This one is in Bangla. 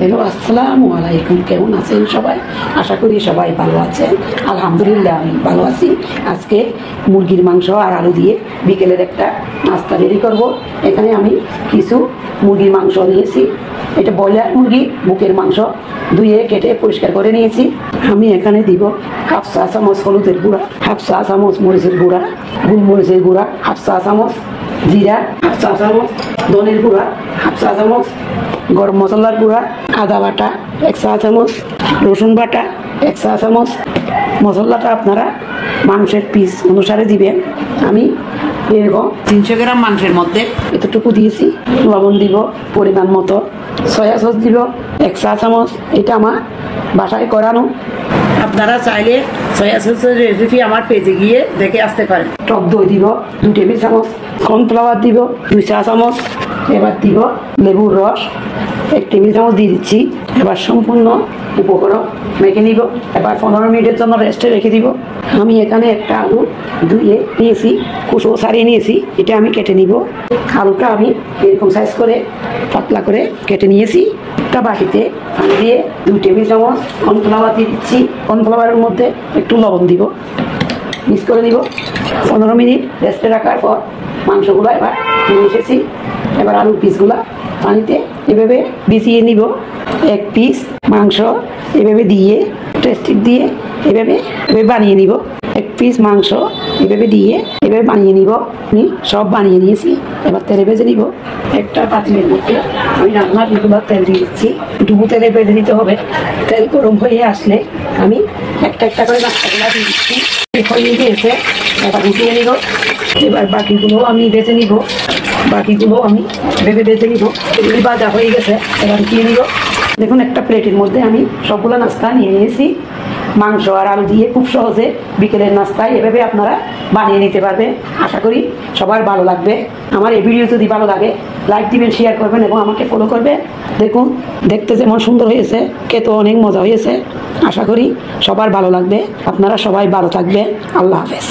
হ্যালো, আসসালামু আলাইকুম। কেমন আছেন সবাই? আশা করি সবাই ভালো আছেন। আলহামদুলিল্লাহ আমি ভালো আছি। আজকে মুরগির মাংস আর আলু দিয়ে বিকেলের একটা নাস্তা রেডি করব। এখানে আমি কিছু মুরগির মাংস নিয়েছি। এটা ব্রয়লার মুরগি বুকের মাংস ধুয়ে কেটে পরিষ্কার করে নিয়েছি। আমি এখানে দিব হাফ চা চামচ হলুদের গুঁড়া, হাফ চা চামচ মরিচের গুঁড়া, গোলমরিচের গুঁড়া, হাফ চা চামচ জিরা, হাফ চা চামচ ধনের গুঁড়া, হাফ চা চামচ গরম মশলার গুঁড়া, আদা বাটা 1 চা চামচ, রসুন বাটা 1 চা চামচ। মশলাটা আপনারা মাংসের পিস অনুসারে দিবেন। আমি এরকম 300 গ্রাম মাংসের মধ্যে এতটুকু দিয়েছি। লবণ দিব পরিমাণ মতো, সয়া সস দিব 1 চা চামচ। এটা আমার বাসায় করানো। আপনারা চাইলে সয়া সসের রেসিপি আমার পেজে গিয়ে দেখে আসতে পারেন। টক দই দিব 2 টেবিল চামচ, কর্নফ্লাওয়ার দিব 2 চা চামচ। এবার দিব লেবুর রস 1 টেবিল চামচ দিয়ে দিচ্ছি। এবার সম্পূর্ণ উপকরণ মেখে নিব। এবার 15 মিনিটের জন্য রেস্টে রেখে দিব। আমি এখানে একটা আলু ধুয়ে নিয়েছি, কুসো ছাড়িয়ে নিয়েছি। এটা আমি কেটে নিব। আলুটা আমি এরকম সাইজ করে পাতলা করে কেটে নিয়েছি। একটা বাটিতে পানি দিয়ে 2 টেবিল চামচ কর্নফ্লাওয়ার দিয়ে দিচ্ছি। কর্নফ্লাওয়ারের মধ্যে একটু লবণ দিব, মিক্স করে নিব। 15 মিনিট রেস্টে রাখার পর মাংসগুলো এবার নিয়ে এসেছি। এবার আলুর পিসগুলো পানিতে এভাবে ভিজিয়ে নিব। 1 পিস মাংস এভাবে দিয়ে টেস্টিক দিয়ে এভাবে বানিয়ে নিব। 1 পিস মাংস এভাবে দিয়ে এভাবে বানিয়ে নিব। আমি সব বানিয়ে নিয়েছি। এবার তেলে ভেজে নিব। একটা পাতিলের মধ্যে আমি রান্নার রেগুলার তেল দিয়ে দিচ্ছি। ডুবো তেলে ভেজে নিতে হবে। তেল গরম হয়ে আসলে আমি একটা একটা করে নাস্তাগুলো দিয়ে দিচ্ছি। হয়ে গিয়েছে, এবার উঠিয়ে নিব। এবার বাকিগুলো আমি ভেজে নিব। বাকিগুলো আমি ভেজে নিব। এগুলি ভাজা হয়ে গেছে, এবার উঠিয়ে নিব। দেখুন, একটা প্লেটের মধ্যে আমি সবগুলো নাস্তা নিয়ে নিয়েছি। মাংস আর আলু দিয়ে খুব সহজে বিকেলের নাস্তায় এভাবে আপনারা বানিয়ে নিতে পারবেন। আশা করি সবার ভালো লাগবে। আমার এই ভিডিও যদি ভালো লাগে লাইক দিবেন, শেয়ার করবেন এবং আমাকে ফলো করবেন। দেখুন, দেখতে যেমন সুন্দর হয়েছে, খেতেও অনেক মজা হয়েছে। আশা করি সবার ভালো লাগবে। আপনারা সবাই ভালো থাকবেন। আল্লাহ হাফেজ।